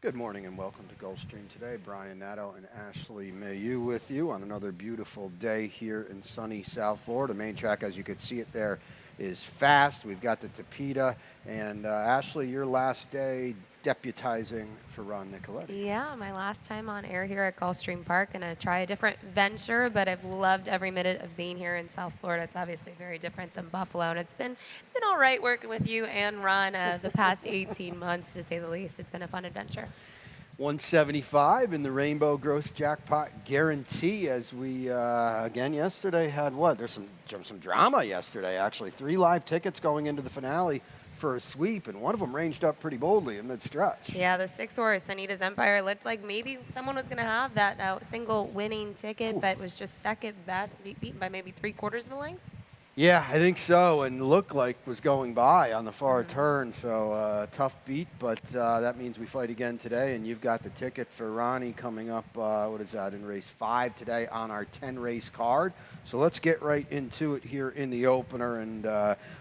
Good morning and welcome to Gulfstream today. Brian Nadeau and Ashley Mayu with you on another beautiful day here in sunny South Florida. Main track, as you can see it there, is fast. We've got the Tapeta. And Ashley, your last day deputizing for Ron Nicoletti. Yeah, my last time on air here at Gulfstream Park. Gonna try a different venture, but I've loved every minute of being here in South Florida. It's obviously very different than Buffalo, and it's been all right working with you and Ron the past 18 months, to say the least. It's been a fun adventure. 175 in the Rainbow Gross Jackpot Guarantee as we, again, yesterday had what? There's some drama yesterday, actually. 3 live tickets going into the finale for a sweep, and one of them ranged up pretty boldly in mid-stretch. Yeah, the 6-horse, Anita's Empire, looked like maybe someone was going to have that single winning ticket, but was just second best, beaten by maybe 3/4 of a length. Yeah, I think so, and looked like was going by on the far turn, so tough beat, but that means we fight again today, and you've got the ticket for Ronnie coming up, what is that, in race 5 today on our 10-race card. So let's get right into it here in the opener, and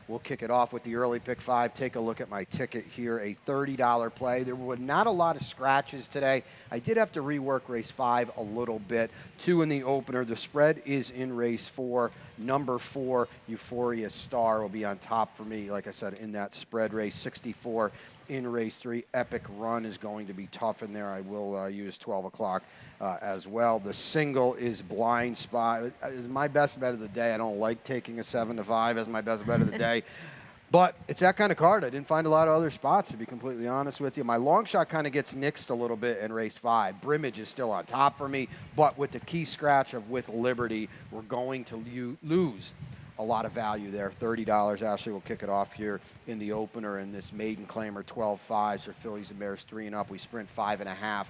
we'll kick it off with the early pick 5. Take a look at my ticket here, a $30 play. There were not a lot of scratches today. I did have to rework race 5 a little bit. 2 in the opener. The spread is in race 4. Number 4, Euphoria Star, will be on top for me, like I said, in that spread race. 64 in race 3. Epic Run is going to be tough in there. I will use 12 o'clock as well. The single is Blind Spot. Is my best bet of the day. I don't like taking a 7-5 as my best bet of the day. But it's that kind of card. I didn't find a lot of other spots, to be completely honest with you. My long shot kind of gets nixed a little bit in race 5. Brimage is still on top for me, but with the key scratch of With Liberty, we're going to lose a lot of value there. $30. Ashley will kick it off here in the opener, and this maiden claimer 12-5s for fillies and bears 3 and up. We sprint 5.5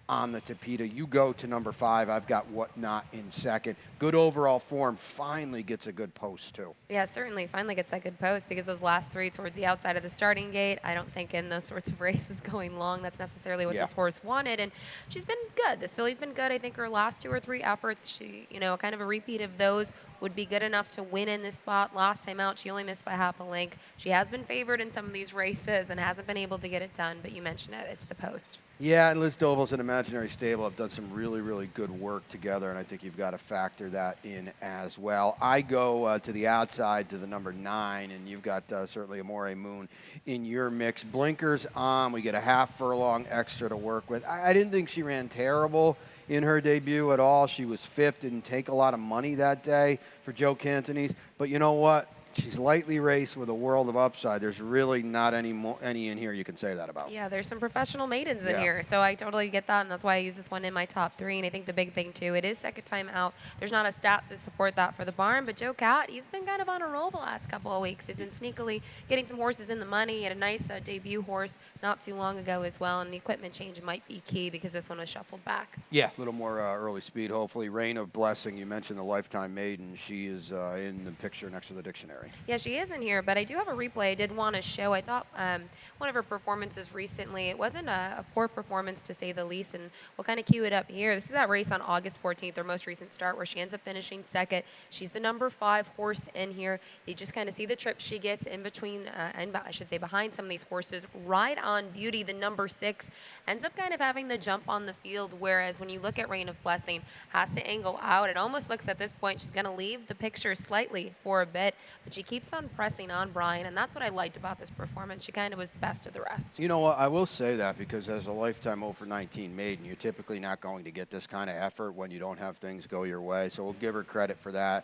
on the Tapeta. You go to number 5. I've got Whatnot in second. Good overall form. Finally gets a good post, too. Yeah, certainly. Finally gets that good post, because those last 3 towards the outside of the starting gate, I don't think in those sorts of races going long, that's necessarily what this horse wanted. And she's been good. This filly's been good. I think her last 2 or 3 efforts, she, kind of a repeat of those, would be good enough to win in this spot. Last time out, she only missed by half a length. She has been favored in some of these races and hasn't been able to get it done, but you mentioned it. It's the post. Yeah, and Liz Doble's an Imaginary Stable have done some really, really good work together, and I think you've got to factor that in as well. I go to the outside to the number 9, and you've got certainly Amore Moon in your mix. Blinkers on. We get a half furlong extra to work with. I didn't think she ran terrible in her debut at all. She was 5th, didn't take a lot of money that day for Joe Cantonese, but you know what? She's lightly raced with a world of upside. There's really not any in here you can say that about. Yeah, there's some professional maidens in here, so I totally get that, and that's why I use this one in my top 3. And I think the big thing, too, it is second time out. There's not a stat to support that for the barn, but Joe Cat, he's been kind of on a roll the last couple of weeks. He's been sneakily getting some horses in the money. He had a nice debut horse not too long ago as well, and the equipment change might be key because this one was shuffled back. Yeah, a little more early speed, hopefully. Reign of Blessing, you mentioned the Lifetime Maiden. She is in the picture next to the dictionary. Yeah, she is in here, but I do have a replay I did want to show. I thought one of her performances recently, it wasn't a poor performance to say the least, and we'll kind of cue it up here. This is that race on August 14th, her most recent start, where she ends up finishing second. She's the number 5 horse in here. You just kind of see the trip she gets in between, and I should say behind some of these horses. Right on Beauty, the number 6, ends up kind of having the jump on the field, whereas when you look at Reign of Blessing, has to angle out. It almost looks at this point she's going to leave the picture slightly for a bit, but she keeps on pressing on Brian, and that's what I liked about this performance. She kind of was the best of the rest. You know what? I will say that because as a lifetime 0-for-19 maiden, you're typically not going to get this kind of effort when you don't have things go your way. So we'll give her credit for that.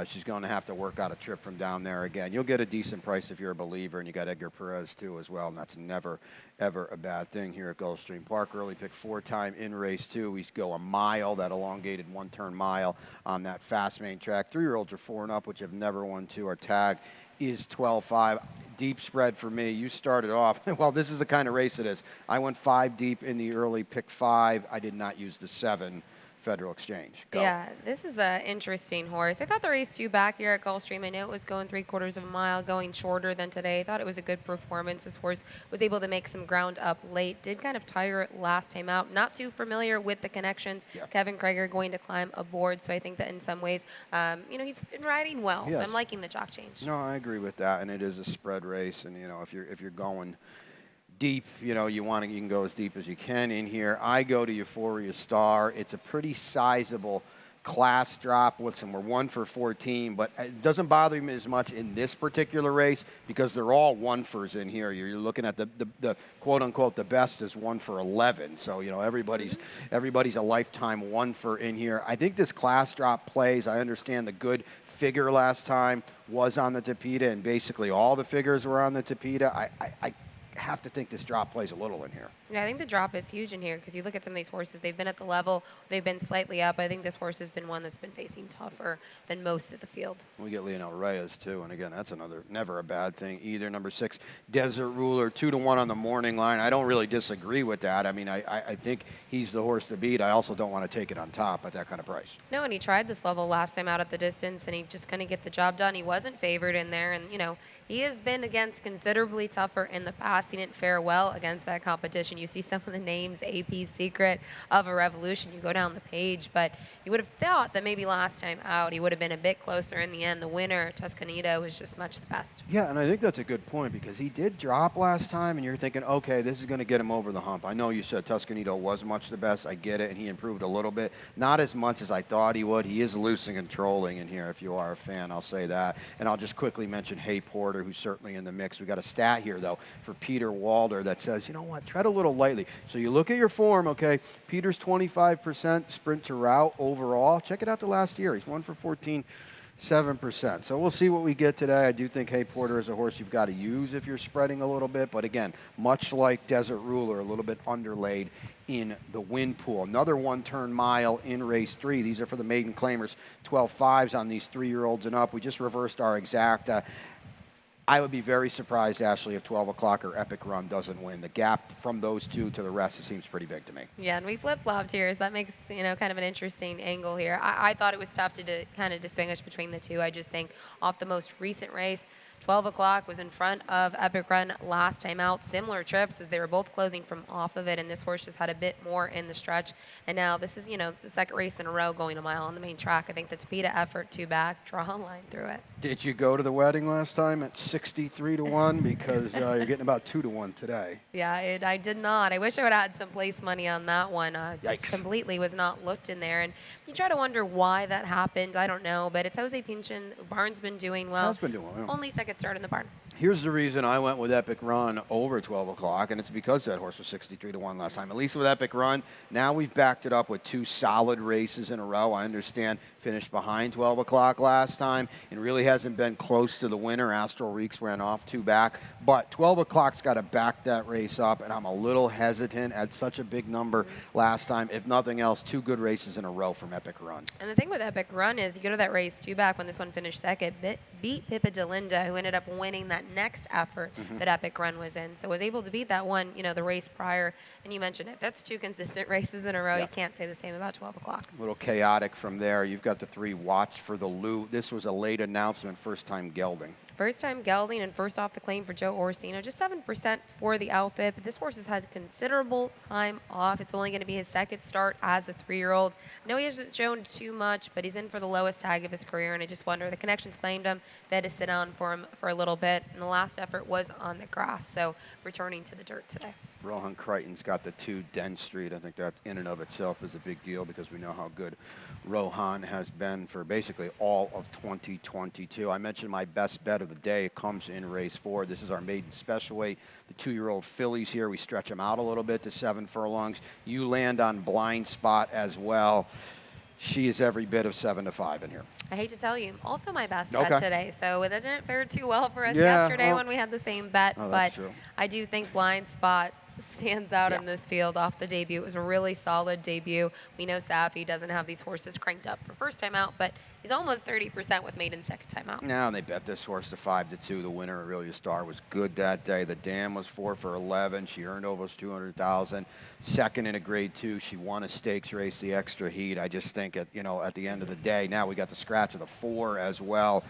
She's going to have to work out a trip from down there again. You'll get a decent price if you're a believer, and you got Edgar Perez too as well, and that's never, ever a bad thing here at Gulfstream Park. Early pick 4-time in race 2. We go a mile, that elongated 1-turn mile on that fast main track. 3-year-olds are 4 and up, which have never won 2. Our tag is 12-5. Deep spread for me. You started off, well, this is the kind of race it is. I went 5 deep in the early pick 5. I did not use the 7. Federal Exchange. Go. Yeah, this is an interesting horse. I thought the race 2 back here at Gulfstream, I know it was going 3/4 of a mile, going shorter than today. I thought it was a good performance. This horse was able to make some ground up late. Did kind of tire it last time out. Not too familiar with the connections. Yeah. Kevin Krager going to climb aboard, so I think that in some ways, he's been riding well. Yes. So I'm liking the jock change. No, I agree with that, and it is a spread race, and if you're going deep, you know, you can go as deep as you can in here. I go to Euphoria Star. It's a pretty sizable class drop. We're 1 for 14, but it doesn't bother me as much in this particular race because they're all 1-fers in here. You're looking at the quote unquote the best is 1 for 11. So, you know, everybody's a lifetime 1-fer in here. I think this class drop plays. I understand the good figure last time was on the Tapeta, and basically all the figures were on the Tapeta. I have to think this drop plays a little in here. Yeah, I think the drop is huge in here because you look at some of these horses, they've been at the level, they've been slightly up. I think this horse has been one that's been facing tougher than most of the field. We get Leonel Reyes, too, and again, that's never a bad thing either. Number 6, Desert Ruler, 2-1 on the morning line. I don't really disagree with that. I mean, I think he's the horse to beat. I also don't want to take it on top at that kind of price. No, and he tried this level last time out at the distance, and he just couldn't get the job done. He wasn't favored in there, and, you know, he has been against considerably tougher in the past. He didn't fare well against that competition. You see some of the names, AP Secret, Of a Revolution. You go down the page, but you would have thought that maybe last time out he would have been a bit closer in the end. The winner, Tuscanito, was just much the best. Yeah, and I think that's a good point because he did drop last time, and you're thinking, okay, this is going to get him over the hump. I know you said Tuscanito was much the best. I get it, and he improved a little bit. Not as much as I thought he would. He is loosing and trolling in here. If you are a fan, I'll say that. And I'll just quickly mention Hay Porter, who's certainly in the mix. We got a stat here, though, for Peter Walder that says, you know what, tread a little lightly. So you look at your form, okay, Peter's 25% sprint to route overall. Check it out the last year. He's 1 for 14, 7%. So we'll see what we get today. I do think Hay Porter is a horse you've got to use if you're spreading a little bit. But again, much like Desert Ruler, a little bit underlaid in the win pool. Another 1-turn mile in race 3. These are for the maiden claimers, 12.5s on these 3-year-olds and up. We just reversed our exacta. I would be very surprised, Ashley, if 12 o'clock or Epic Run doesn't win. The gap from those two to the rest, it seems pretty big to me. Yeah, and we flip-flopped here, so that makes, you know, kind of an interesting angle here. I thought it was tough to kind of distinguish between the two. I just think off the most recent race, 12 o'clock was in front of Epic Run last time out. Similar trips as they were both closing from off of it, and this horse just had a bit more in the stretch. And now this is, you know, the second race in a row going a mile on the main track. I think the Tapeta effort, 2 back, draw a line through it. Did you go to the wedding last time at 63-1? Because you're getting about 2-1 today. Yeah, I did not. I wish I would have had some place money on that one. Just completely was not looked in there. And you try to wonder why that happened. I don't know, but it's Jose Pinchin. Barn's been doing well. Has been doing well. Only second start in the barn. Here's the reason I went with Epic Run over 12 o'clock, and it's because that horse was 63-1 last time. At least with Epic Run, now we've backed it up with 2 solid races in a row. I understand finished behind 12 o'clock last time and really hasn't been close to the winner. Astral Reeks ran off 2 back, but 12 o'clock's got to back that race up, and I'm a little hesitant at such a big number last time. If nothing else, 2 good races in a row from Epic Run. And the thing with Epic Run is you go to that race 2 back when this one finished second, beat Pippa Delinda, who ended up winning that next effort that Epic Run was in. So was able to beat that one, you know, the race prior. And you mentioned it. That's 2 consistent races in a row. Yeah. You can't say the same about 12 o'clock. A little chaotic from there. You've got the 3 Watch for the Loot. This was a late announcement, first time gelding. First time gelding and first off the claim for Joe Orsino. Just 7% for the outfit. But this horse has had considerable time off. It's only going to be his second start as a 3-year-old. I know he hasn't shown too much, but he's in for the lowest tag of his career. And I just wonder, the connections claimed him. They had to sit down for him for a little bit. And the last effort was on the grass. So returning to the dirt today. Rohan Crichton's got the 2 Den Street. I think that in and of itself is a big deal because we know how good Rohan has been for basically all of 2022. I mentioned my best bet of the day. It comes in race 4. This is our maiden special weight. The 2-year-old fillies here, we stretch them out a little bit to 7 furlongs. You land on Blind Spot as well. She is every bit of 7-5 in here. I hate to tell you, also my best bet today. So that didn't fare too well for us Yeah, yesterday well, when we had the same bet. oh, but that's true. I do think Blind Spot stands out in this field off the debut. It was a really solid debut. We know Safi doesn't have these horses cranked up for first time out, but he's almost 30% with maiden second time out. Now they bet this horse to 5-2. The winner, Aurelia Star, was good that day. The dam was 4 for 11. She earned almost 200,000. Second in a grade 2. She won a stakes race, the extra heat. I just think at the end of the day, now we got the scratch of the 4 as well.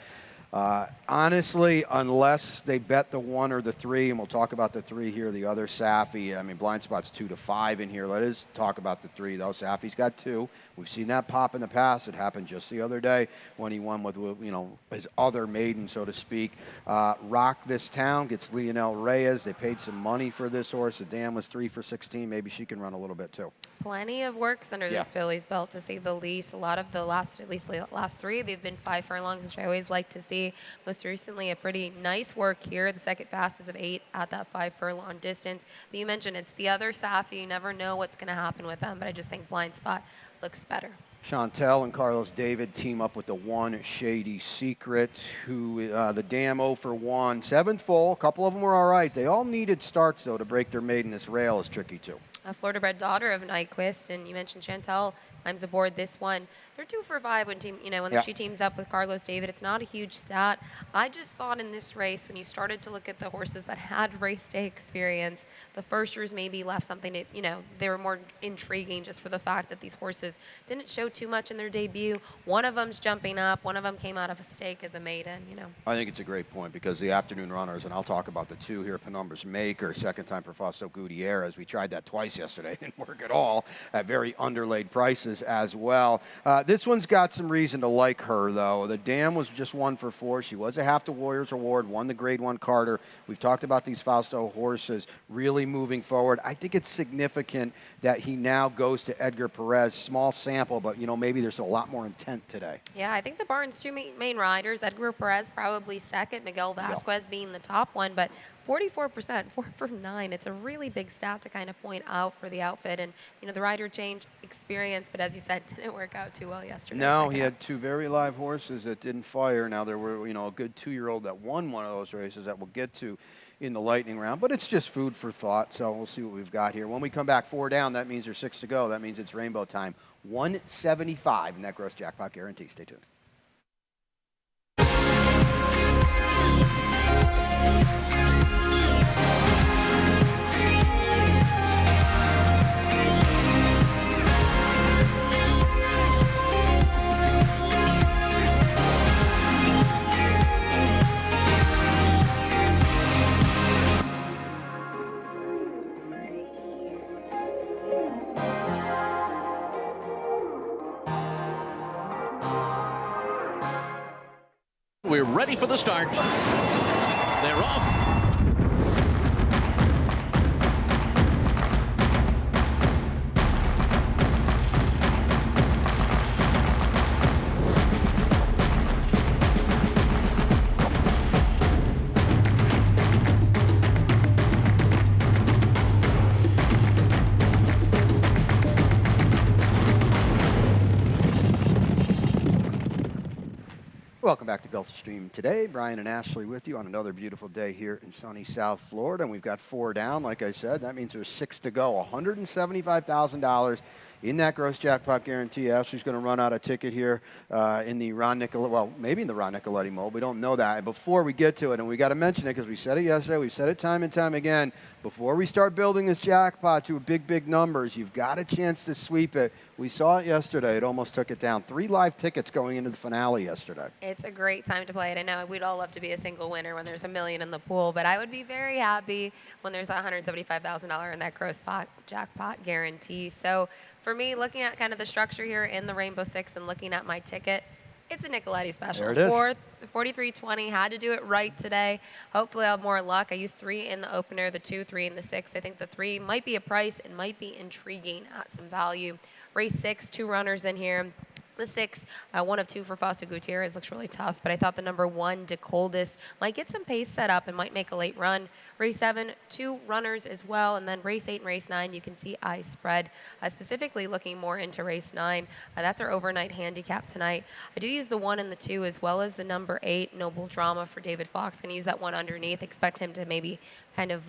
Honestly, unless they bet the 1 or the 3, and we'll talk about the 3 here, the other Safi. I mean, blind spot's 2 to 5 in here. Let us talk about the 3, though. Safi's got 2. We've seen that pop in the past. It happened just the other day when he won with, his other maiden, so to speak. Rock This Town gets Lionel Reyes. They paid some money for this horse. The dam was 3 for 16. Maybe she can run a little bit, too. Plenty of works under this filly's belt, to say the least. A lot of the last 3, they've been 5 furlongs, which I always like to see. Most recently, a pretty nice work here. The second fastest of 8 at that 5 furlong distance. But you mentioned it's the other Safi. You never know what's going to happen with them, but I just think blind spot looks better. Chantel and Carlos David team up with the 1 Shady Secret, who the dam 0 for 1. 7th full. A couple of them were all right. They all needed starts, though, to break their maiden. This rail is tricky, too. A Florida-bred daughter of Nyquist, and you mentioned Chantel climbs aboard this one. They're 2 for 5 when she teams up with Carlos David. It's not a huge stat. I just thought in this race, when you started to look at the horses that had race day experience, the firsters maybe left something to, they were more intriguing just for the fact that these horses didn't show too much in their debut. One of them's jumping up. One of them came out of a stake as a maiden, I think it's a great point because the afternoon runners, and I'll talk about the 2 here, Penumbra's Maker, second time for Fausto Gutierrez. We tried that twice yesterday. Didn't work at all at very underlaid prices as well. This one's got some reason to like her, though. The dam was just 1 for 4. She was a half the Warriors Award, won the Grade 1 Carter. We've talked about these Fausto horses really moving forward. I think it's significant that he now goes to Edgar Perez. Small sample, but, maybe there's a lot more intent today. Yeah, I think the barn's 2 main riders. Edgar Perez probably second, Miguel Vasquez being the top one, but 44%, 4 for 9. It's a really big stat to kind of point out for the outfit. And, the rider change experience, but as you said, didn't work out too well yesterday. No, he had 2 very live horses that didn't fire. Now, there were, a good 2-year-old that won one of those races that we'll get to in the lightning round. But it's just food for thought, so we'll see what we've got here. When we come back 4 down, that means there's 6 to go. That means it's rainbow time. 175 in that gross jackpot guarantee. Stay tuned. We're ready for the start. They're off. Welcome back to Gulfstream today. Brian and Ashley with you on another beautiful day here in sunny South Florida. And we've got 4 down, like I said. That means there's 6 to go. $175,000 in that gross jackpot guarantee. Ashley's going to run out a ticket here in the Ron Nicoletti, well, maybe in the Ron Nicoletti mode. We don't know that. And before we get to it, and we got to mention it because we said it yesterday, we've said it time and time again, before we start building this jackpot to big numbers, you've got a chance to sweep it. We saw it yesterday. It almost took it down. 3 live tickets going into the finale yesterday. It's a great time to play it. I know we'd all love to be a single winner when there's $1 million in the pool, but I would be very happy when there's $175,000 in that gross jackpot guarantee. So for me, looking at kind of the structure here in the Rainbow Six and looking at my ticket, it's a Nicoletti special. There it is. 43.20. Had to do it right today. Hopefully I'll have more luck. I used 3 in the opener, the 2, 3, and the 6. I think the 3 might be a price and might be intriguing at some value. Race 6, 2 runners in here. The 6, 1 of 2 for Fausto Gutierrez, looks really tough, but I thought the number 1, DeColdest, might get some pace set up and might make a late run. Race 7, 2 runners as well, and then race 8 and race 9, you can see I spread. Specifically looking more into race 9, that's our overnight handicap tonight. I do use the 1 and the 2 as well as the number 8, Noble Drama for David Fox. Going to use that 1 underneath. Expect him to maybe kind of,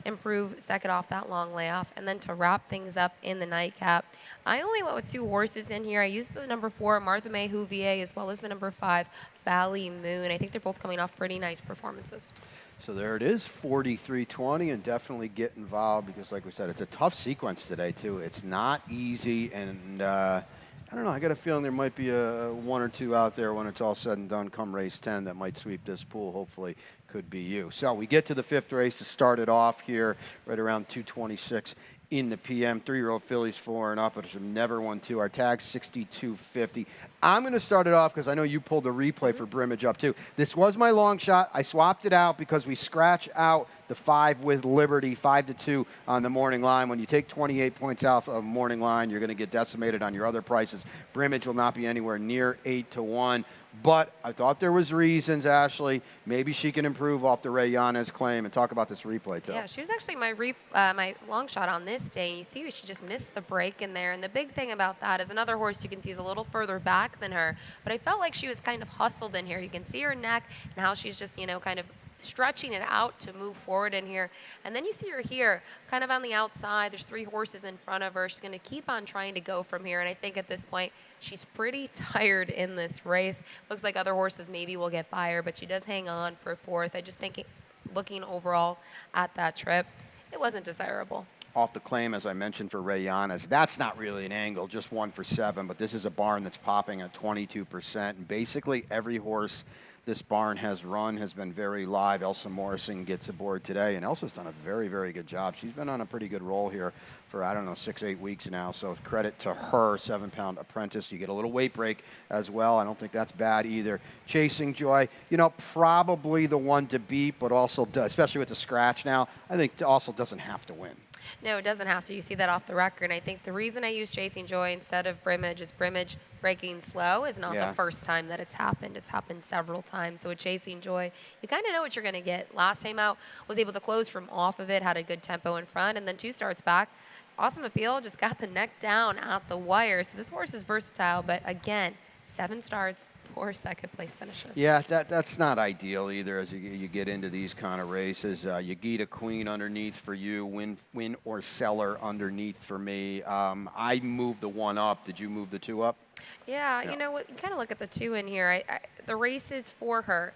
improve second off that long layoff. And then to wrap things up in the nightcap, I only went with 2 horses in here. I used the number 4, Martha May Huvier, as well as the number 5, Valley Moon. I think they're both coming off pretty nice performances. So there it is, 43.20, and definitely get involved because, like we said, it's a tough sequence today, too. It's not easy, and I don't know. I got a feeling there might be a one or two out there when it's all said and done come race 10 that might sweep this pool. Hopefully could be you. So we get to the 5th race to start it off here right around 2:26 in the PM. 3-year-old fillies 4 and up, but have never won 2. Our tag's 62.50. I'm going to start it off because I know you pulled the replay for Brimage up too. This was my long shot. I swapped it out because we scratch out the 5 with Liberty, 5-2 on the morning line. When you take 28 points out of morning line, you're going to get decimated on your other prices. Brimage will not be anywhere near 8-1. But I thought there was reasons, Ashley. Maybe she can improve off the Ray Yanez claim and talk about this replay, too. Yeah, she was actually my long shot on this day. And you see she just missed the break in there. And the big thing about that is another horse you can see is a little further back than her. But I felt like she was kind of hustled in here. You can see her neck and how she's just, kind of stretching it out to move forward in here. And then you see her here, kind of on the outside. There's 3 horses in front of her. She's going to keep on trying to go from here. And I think at this point, she's pretty tired in this race. Looks like other horses maybe will get by her, but she does hang on for 4th. I just think looking overall at that trip, it wasn't desirable. Off the claim, as I mentioned, for Ray Yanez. That's not really an angle, just 1 for 7, but this is a barn that's popping at 22%. And basically every horse this barn has run has been very live. Elsa Morrison gets aboard today, and Elsa's done a very, very good job. She's been on a pretty good roll here for, 6-8 weeks now, so credit to her, 7-pound apprentice. You get a little weight break as well. I don't think that's bad either. Chasing Joy, probably the one to beat, but also, especially with the scratch now, I think also doesn't have to win. No, it doesn't have to. You see that off the record. And I think the reason I use Chasing Joy instead of Brimage is Brimage breaking slow is not the first time that it's happened. It's happened several times. So with Chasing Joy, you kind of know what you're going to get. Last time out, was able to close from off of it, had a good tempo in front, and then 2 starts back. Awesome Appeal just got the neck down at the wire. So this horse is versatile, but again, 7 starts, 4 second-place finishes. Yeah, that's not ideal either as you get into these kind of races. Yagita Queen underneath for you, win or seller underneath for me. I moved the 1 up. Did you move the 2 up? Yeah, you know what? You kind of look at the 2 in here. The race is for her.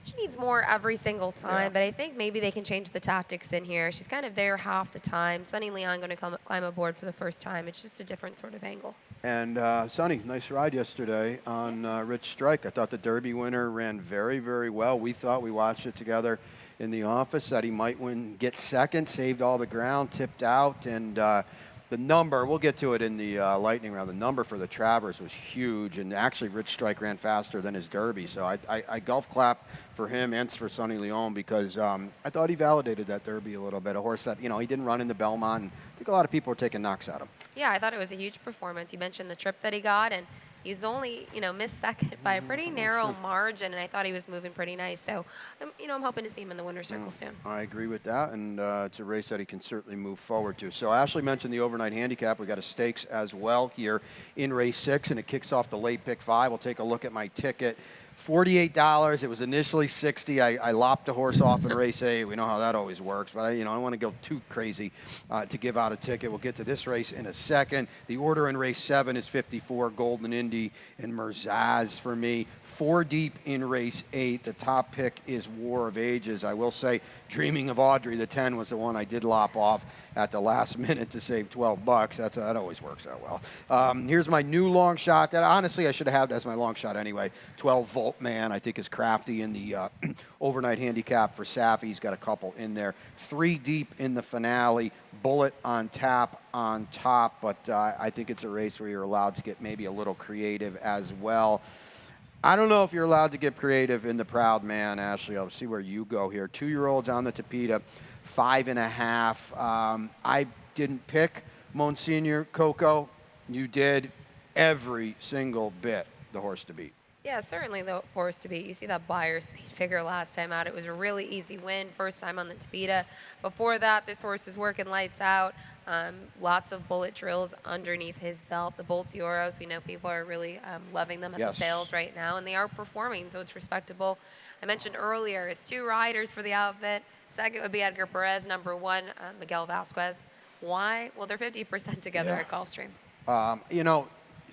She needs more every single time, but I think maybe they can change the tactics in here. She's kind of there half the time. Sunny Leon going to climb aboard for the first time. It's just a different sort of angle. And Sonny, nice ride yesterday on Rich Strike. I thought the Derby winner ran very, very well. We watched it together in the office, that he might get second, saved all the ground, tipped out, and the number, we'll get to it in the lightning round, the number for the Travers was huge, and actually Rich Strike ran faster than his Derby, so I golf clap for him and for Sonny Leon because I thought he validated that Derby a little bit, a horse that, he didn't run in the Belmont, and I think a lot of people were taking knocks at him. Yeah, I thought it was a huge performance. You mentioned the trip that he got, and he's only, missed second by a pretty narrow margin, and I thought he was moving pretty nice. So, I'm hoping to see him in the winner's circle soon. I agree with that, and it's a race that he can certainly move forward to. So Ashley mentioned the overnight handicap. We got a stakes as well here in race 6, and it kicks off the late pick 5. We'll take a look at my ticket. $48. It was initially $60. I lopped a horse off in race 8. We know how that always works, but I don't want to go too crazy to give out a ticket. We'll get to this race in a second. The order in race 7 is 54, Golden Indy and Merzaz for me. 4 deep in race 8. The top pick is War of Ages. I will say, Dreaming of Audrey, the 10, was the one I did lop off at the last minute to save $12. That always works out well. Here's my new long shot that honestly I should have had as my long shot anyway. 12-volt man, I think is crafty in the overnight handicap for Safi. He's got a couple in there. 3 deep in the finale. Bullet on tap on top, but I think it's a race where you're allowed to get maybe a little creative as well. I don't know if you're allowed to get creative in the Proud Man, Ashley. I'll see where you go here. 2-year-olds on the Tapeta, 5.5. I didn't pick Monsignor Coco. You did every single bit the horse to beat. Yeah, certainly the horse to beat. You see that Buyer speed figure last time out. It was a really easy win, first time on the Tapeta. Before that, this horse was working lights out. Lots of bullet drills underneath his belt. The Boltioros, we know people are really loving them at the sales right now, and they are performing, so it's respectable. I mentioned earlier, it's 2 riders for the outfit. Second would be Edgar Perez. Number 1, Miguel Vasquez. Why? Well, they're 50% together at Gulfstream.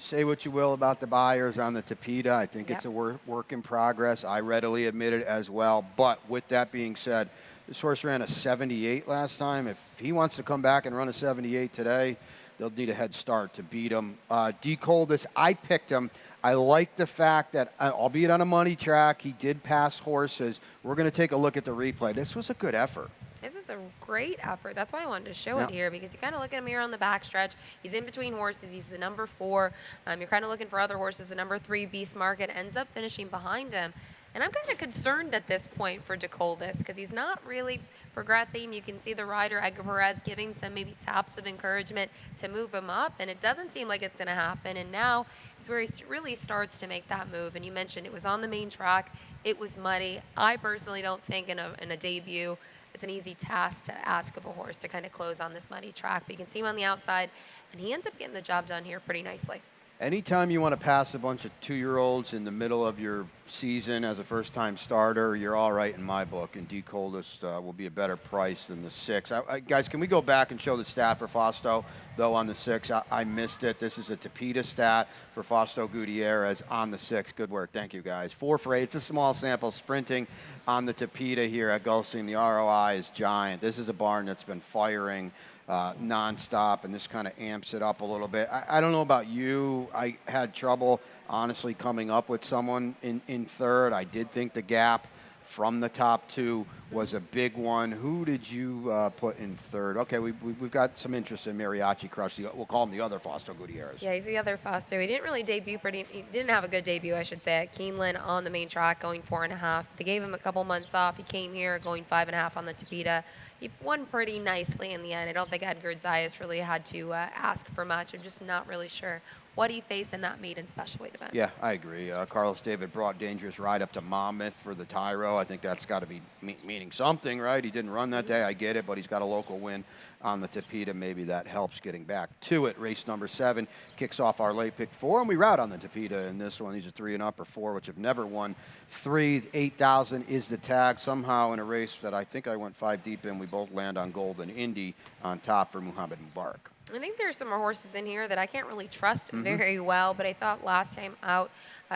Say what you will about the Buyers on the Tapeta. I think it's a work in progress. I readily admit it as well. But with that being said, this horse ran a 78 last time. If he wants to come back and run a 78 today, they'll need a head start to beat him. D. Coldest, I picked him. I like the fact that, albeit on a money track, he did pass horses. We're going to take a look at the replay. This was a good effort. This was a great effort. That's why I wanted to show Yeah. it here, because you kind of look at him here on the backstretch. He's in between horses. He's the number 4. You're kind of looking for other horses. The number 3, Beast Market, ends up finishing behind him. And I'm kind of concerned at this point for DeColdis because he's not really progressing. You can see the rider, Edgar Perez, giving some maybe taps of encouragement to move him up, and it doesn't seem like it's going to happen. And now it's where he really starts to make that move. And you mentioned it was on the main track. It was muddy. I personally don't think in a debut it's an easy task to ask of a horse to kind of close on this muddy track. But you can see him on the outside, and he ends up getting the job done here pretty nicely. Anytime you want to pass a bunch of 2-year-olds in the middle of your season as a first-time starter, you're all right in my book, and D. Coldest will be a better price than the 6. Guys, can we go back and show the stat for Fausto, though, on the 6? I missed it. This is a Tapeta stat for Fausto Gutierrez on the 6. Good work. Thank you, guys. 4 for 8. It's a small sample sprinting on the Tapeta here at Gulfstream. The ROI is giant. This is a barn that's been firing nonstop, and this kind of amps it up a little bit. I don't know about you. I had trouble, honestly, coming up with someone in third. I did think the gap from the top 2 was a big one. Who did you put in third? Okay, we've got some interest in Mariachi Crush. We'll call him the other Fausto Gutierrez. Yeah, he's the other Fausto. He didn't really debut he didn't have a good debut, I should say, at Keeneland on the main track, going 4.5. They gave him a couple months off. He came here going 5.5 on the Tapeta. He won pretty nicely in the end. I don't think Edgar Zayas really had to ask for much. I'm just not really sure what he faced in that maiden special weight event. Yeah, I agree. Carlos David brought Dangerous Ride up to Monmouth for the Tyro. I think that's got to be meaning something, right? He didn't run that day. I get it, but he's got a local win on the Tapeta. Maybe that helps getting back to it. Race number 7 kicks off our late pick 4, and we route on the Tapeta in this one. These are 3 and up or 4, which have never won 3. 8,000 is the tag. Somehow in a race that I think I went 5 deep in, we both land on Golden Indy on top for Muhammad Mubarak. I think there's some more horses in here that I can't really trust very well, but I thought last time out,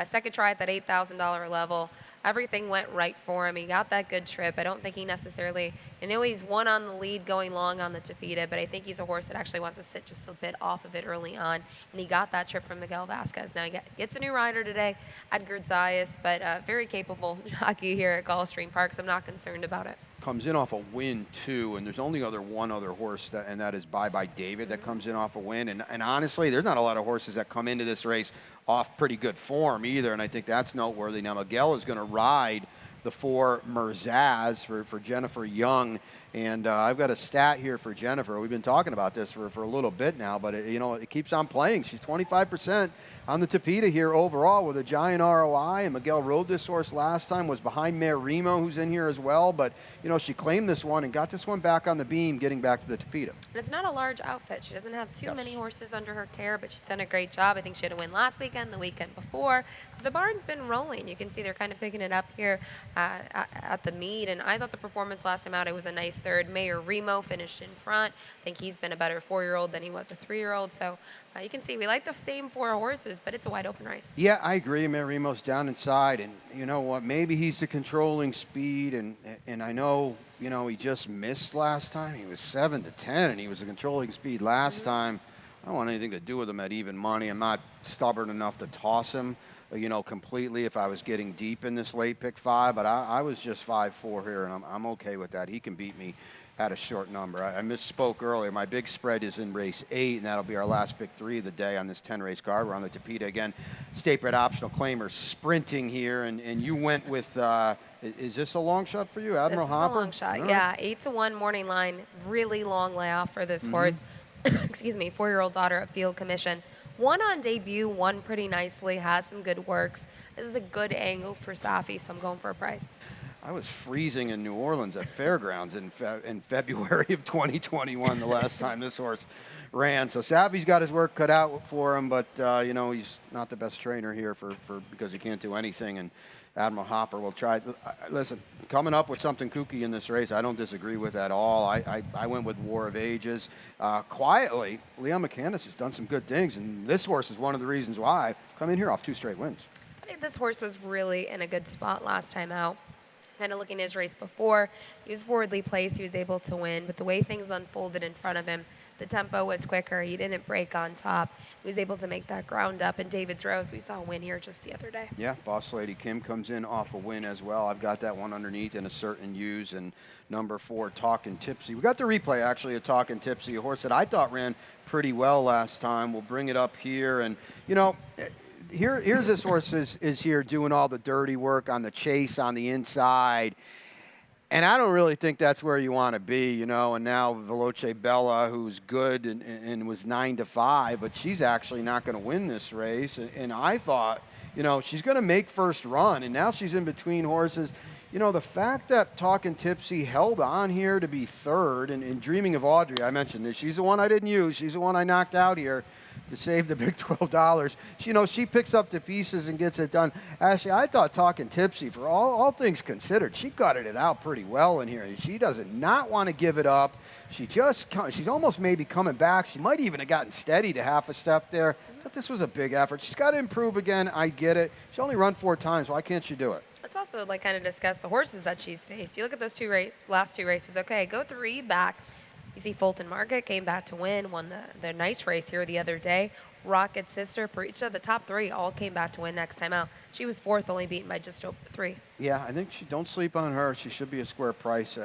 second try at that $8,000 level, everything went right for him. He got that good trip. I don't think he necessarily, I know he's won on the lead going long on the Tapeta, but I think he's a horse that actually wants to sit just a bit off of it early on, and he got that trip from Miguel Vasquez. Now he gets a new rider today, Edgar Zayas, but very capable jockey here at Gulfstream Park, so I'm not concerned about it. Comes in off a win, too, and there's only one other horse, and that is Bye Bye David that comes in off a win. And honestly, there's not a lot of horses that come into this race off pretty good form either, and I think that's noteworthy. Now, Miguel is going to ride the 4 Merzaz for Jennifer Young, and I've got a stat here for Jennifer. We've been talking about this for a little bit now, but it keeps on playing. She's 25% on the Tapeta here overall with a giant ROI, and Miguel rode this horse last time, was behind Mare Remo, who's in here as well, but she claimed this one and got this one back on the beam getting back to the Tapeta. And it's not a large outfit. She doesn't have too many horses under her care, but she's done a great job. I think she had a win last weekend, the weekend before. So the barn's been rolling. You can see they're kind of picking it up here at the meet, and I thought the performance last time out, it was a nice third. Mayor Remo finished in front. I think he's been a better 4-year-old than he was a 3-year-old. So you can see we like the same 4 horses, but it's a wide open race. Yeah, I agree. Mayor Remo's down inside, and you know what? Maybe he's the controlling speed, and I know he just missed last time. He was 7-10, and he was the controlling speed last time. I don't want anything to do with him at even money. I'm not stubborn enough to toss him, completely if I was getting deep in this late pick 5, but I was just 5-4 here, and I'm okay with that. He can beat me at a short number. I misspoke earlier. My big spread is in race 8, and that'll be our last pick 3 of the day on this 10-race card. We're on the Tapeta again. State bred optional claimer sprinting here, and you went with, is this a long shot for you, Admiral Hopper? This is a long shot, yeah. 8-1 morning line, really long layoff for this horse. Excuse me, 4-year-old daughter at Field Commission. Won on debut, won pretty nicely, has some good works. This is a good angle for Safi, so I'm going for a price. I was freezing in New Orleans at Fairgrounds in February of 2021, the last time this horse ran. So Safi's got his work cut out for him, but he's not the best trainer here because he can't do anything. And Admiral Hopper will try. Listen, coming up with something kooky in this race, I don't disagree with at all. I went with War of Ages. Quietly, Leon McCandless has done some good things, and this horse is one of the reasons why I've come in here off 2 straight wins. I think this horse was really in a good spot last time out. Kind of looking at his race before, he was forwardly placed, he was able to win, but the way things unfolded in front of him, The tempo was quicker. He didn't break on top. He was able to make that ground up. And David's Rose, we saw a win here just the other day. Yeah, Boss Lady Kim comes in off a win as well. I've got that one underneath in a certain use. And number 4, Talkin' Tipsy. We got the replay, actually, of Talkin' Tipsy, a horse that I thought ran pretty well last time. We'll bring it up here. And, you know, here's this horse is here doing all the dirty work on the chase on the inside. And I don't really think that's where you want to be, you know. And now Veloce Bella, who's good and was 9-5, but she's actually not going to win this race. And I thought, you know, she's going to make first run, and now she's in between horses. You know, the fact that Talkin' Tipsy held on here to be third, and Dreaming of Audrey, I mentioned this. She's the one I didn't use. She's the one I knocked out here to save the big $12. You know, she picks up the pieces and gets it done. Actually, I thought Talkin' Tipsy, for all things considered, she gutted it out pretty well in here. She does not want to give it up. She's almost maybe coming back. She might even have gotten steady to half a step there. I thought this was a big effort. She's got to improve again. I get it. She only run 4 times. Why can't she do it? Let's also like kind of discuss the horses that she's faced. You look at those last two races. Okay, go 3 back. You see Fulton Market came back to win, won the nice race here the other day. Rocket Sister, Pericha, the top 3 all came back to win next time out. She was 4th, only beaten by just over 3. Yeah, I think don't sleep on her. She should be a square price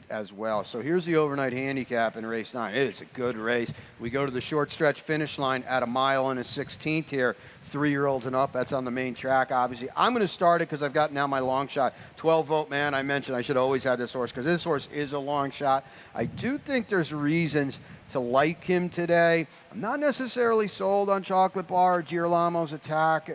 as well. So here's the overnight handicap in race 9. It is a good race. We go to the short stretch finish line at 1 mile and a 16th here. 3-year-olds and up. That's on the main track, obviously. I'm going to start it because I've got now my long shot. 12-vote man. I mentioned I should always have this horse because this horse is a long shot. I do think there's reasons to like him today. I'm not necessarily sold on Chocolate Bar or Girolamo's Attack,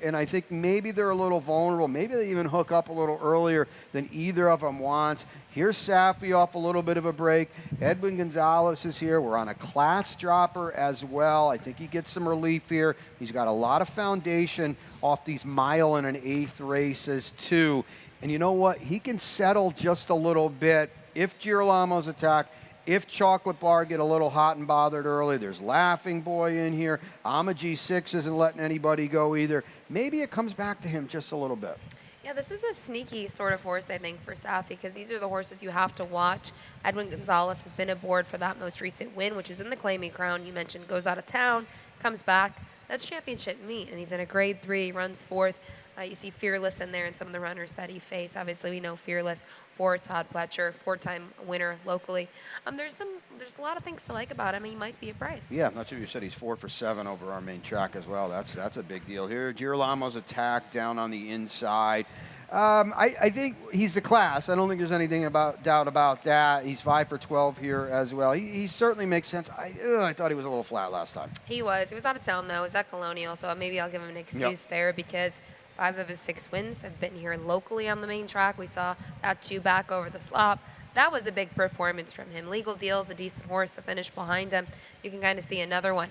and I think maybe they're a little vulnerable. Maybe they even hook up a little earlier than either of them wants. Here's Safi off a little bit of a break. Edwin Gonzalez is here. We're on a class dropper as well. I think he gets some relief here. He's got a lot of foundation off these 1 mile and an 1/8 races too. And you know what? He can settle just a little bit if Girolamo's Attack, if Chocolate Bar get a little hot and bothered early. There's Laughing Boy in here. Ama G6 isn't letting anybody go either. Maybe it comes back to him just a little bit. Yeah, this is a sneaky sort of horse, I think, for Safi, because these are the horses you have to watch. Edwin Gonzalez has been aboard for that most recent win, which was in the Claiming Crown. You mentioned goes out of town, comes back. That's championship meet, and he's in a grade 3, runs 4th. You see Fearless in there and some of the runners that he faced. Obviously, we know Fearless for Todd Pletcher, 4-time winner locally. There's a lot of things to like about him. He might be a price. Yeah, I'm not sure you said he's 4 for 7 over our main track as well. That's a big deal here. Girolamo's Attack down on the inside. I think he's the class. I don't think there's anything doubt about that. He's 5 for 12 here as well. He certainly makes sense. I thought he was a little flat last time. He was out of town, though. He was at Colonial, so maybe I'll give him an excuse there because 5 of his 6 wins have been here locally on the main track. We saw that 2 back over the slop. That was a big performance from him. Legal Deal's a decent horse to finish behind him. You can kind of see another one.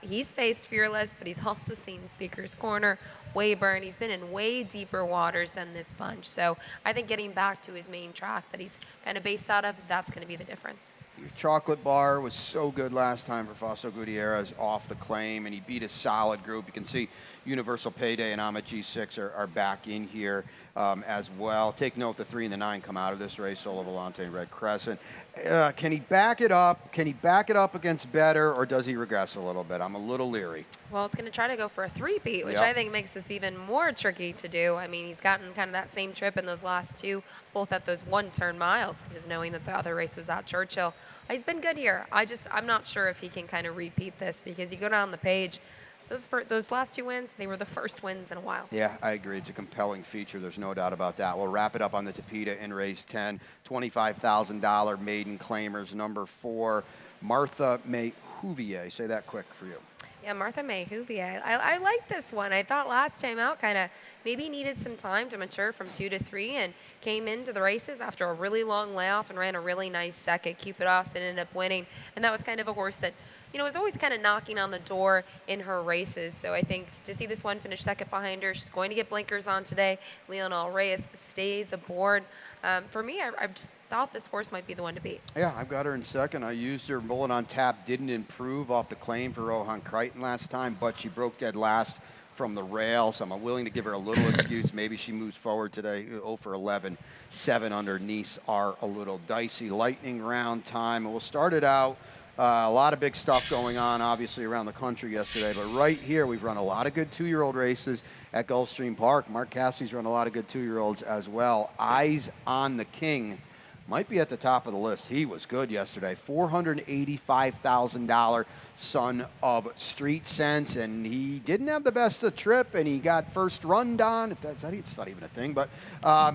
He's faced Fearless, but he's also seen Speaker's Corner, Wayburn. He's been in way deeper waters than this bunch. So I think getting back to his main track that he's kind of based out of, that's going to be the difference. Chocolate Bar was so good last time for Fausto Gutierrez off the claim, and he beat a solid group. You can see Universal Payday and Ama G6 are back in here as well. Take note, the 3 and the 9 come out of this race, Solo Volante and Red Crescent. Can he back it up? Can he back it up against better, or does he regress a little bit? I'm a little leery. Well, it's going to try to go for a 3-peat, which I think makes this even more tricky to do. I mean, he's gotten kind of that same trip in those last 2, both at those 1-turn miles, because knowing that the other race was at Churchill. He's been good here. I'm not sure if he can kind of repeat this, because you go down the page, those last 2 wins, they were the first wins in a while. Yeah, I agree. It's a compelling feature. There's no doubt about that. We'll wrap it up on the Tapeta in race 10. $25,000 maiden claimers. Number 4, Martha May Huvier. Say that quick for you. Yeah, Martha May Huvier. I like this one. I thought last time out kind of maybe needed some time to mature from 2 to 3 and came into the races after a really long layoff and ran a really nice second. Cupid Austin ended up winning. And that was kind of a horse that, you know, was always kind of knocking on the door in her races. So I think to see this one finish second behind her, she's going to get blinkers on today. Leonel Reyes stays aboard. For me, I've just thought this horse might be the one to beat. Yeah, I've got her in second. I used her bullet on tap. Didn't improve off the claim for Rohan Crichton last time, but she broke dead last from the rail, so I'm willing to give her a little excuse. Maybe she moves forward today. 0 for 11. 7 under Nice are a little dicey. Lightning round time. And we'll start it out A lot of big stuff going on, obviously, around the country yesterday. But right here, we've run a lot of good 2-year-old races at Gulfstream Park. Mark Cassie's run a lot of good 2-year-olds as well. Eyes on the King might be at the top of the list. He was good yesterday. $485,000 son of street sense, and he didn't have the best of trip, and he got first run done. If that's it's not even a thing, but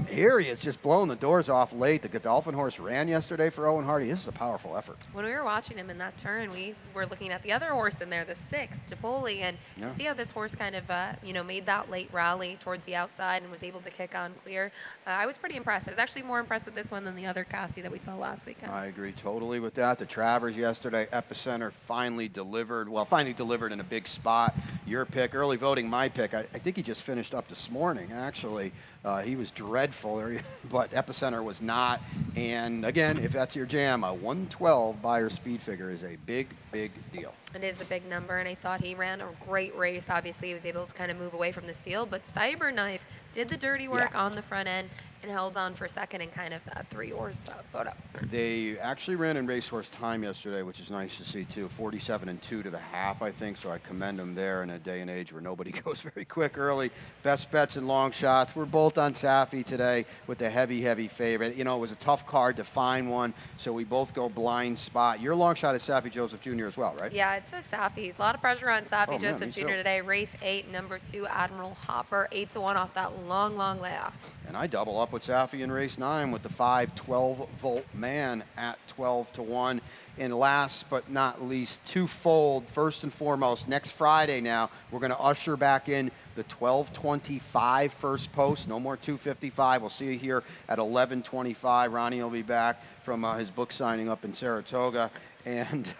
here he is just blowing the doors off late. The Godolphin horse ran yesterday for Owen Hardy. This is a powerful effort. When we were watching him in that turn, we were looking at the other horse in there, the 6th, Dipoli, and Yeah. see how this horse kind of, made that late rally towards the outside and was able to kick on clear. I was pretty impressed. I was actually more impressed with this one than the other Cassie that we saw last weekend. I agree totally with that. The Travers yesterday, Epicenter finally delivered. Well, finally delivered in a big spot. Your pick, early voting, my pick. I think he just finished up this morning, actually. He was dreadful, but Epicenter was not. And again, if that's your jam, a 112 Beyer speed figure is a big, big deal. It is a big number, and I thought he ran a great race. Obviously, he was able to kind of move away from this field, but Cyberknife did the dirty work on the front end and held on for second in kind of that 3-horse photo. They actually ran in racehorse time yesterday, which is nice to see too. 47-2 to the half, I think. So I commend them there in a day and age where nobody goes very quick early. Best bets and long shots. We're both on Safi today with the heavy, heavy favorite. You know, it was a tough card to find one, so we both go blind spot. Your long shot is Safi Joseph Jr. as well, right? Yeah, it's a Safi. A lot of pressure on Safi Man, Joseph me Jr. too. today. Race 8, number 2, Admiral Hopper, 8-1 off that long, long layoff. And I double up with Safi in race 9 with the 5 12-volt man at 12-1. And last but not least, twofold. First and foremost, next Friday now, we're going to usher back in the 12:25 first post. No more 2:55. We'll see you here at 11:25. Ronnie will be back from his book signing up in Saratoga. And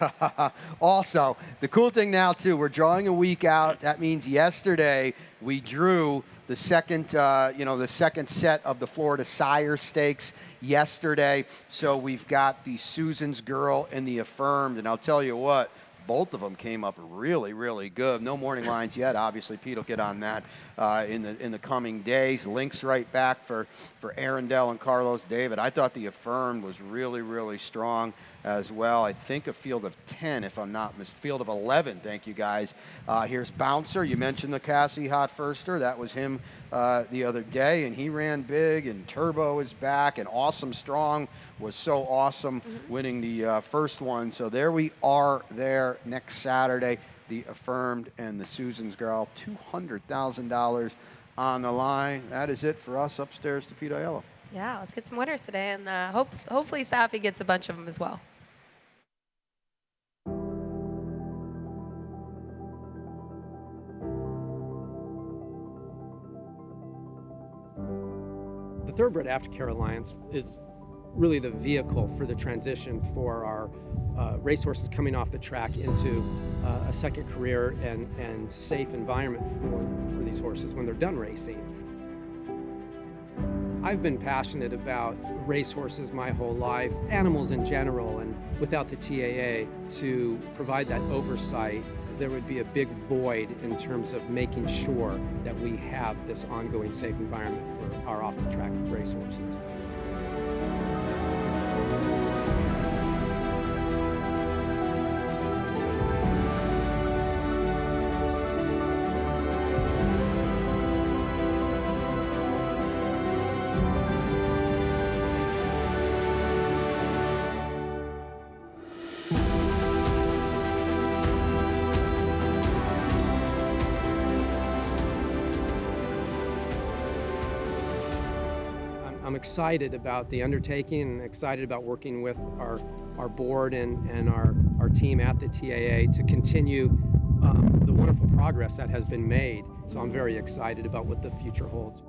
also, the cool thing now, too, we're drawing a week out. That means yesterday we drew the second, the second set of the Florida Sire Stakes yesterday. So we've got the Susan's Girl and the Affirmed. And I'll tell you what, both of them came up really, really good. No morning lines yet. Obviously, Pete will get on that in the coming days. Links right back for Arundel and Carlos David. I thought the Affirmed was really, really strong as well. I think a field of 10, if I'm not field of 11. Thank you, guys. Here's Bouncer. You mentioned the Cassie Hot Firster. That was him the other day, and he ran big, and Turbo is back, and Awesome Strong was so awesome winning the first one. So there we are there next Saturday, the Affirmed and the Susan's Girl, $200,000 on the line. That is it for us upstairs to Pete Aiello. Yeah, let's get some winners today, and hopefully Safi gets a bunch of them as well. The Thoroughbred Aftercare Alliance is really the vehicle for the transition for our racehorses coming off the track into a second career and safe environment for these horses when they're done racing. I've been passionate about racehorses my whole life, animals in general, and without the TAA to provide that oversight, there would be a big void in terms of making sure that we have this ongoing safe environment for our off-the-track racehorses. I'm excited about the undertaking and excited about working with our board and our team at the TAA to continue the wonderful progress that has been made. So I'm very excited about what the future holds.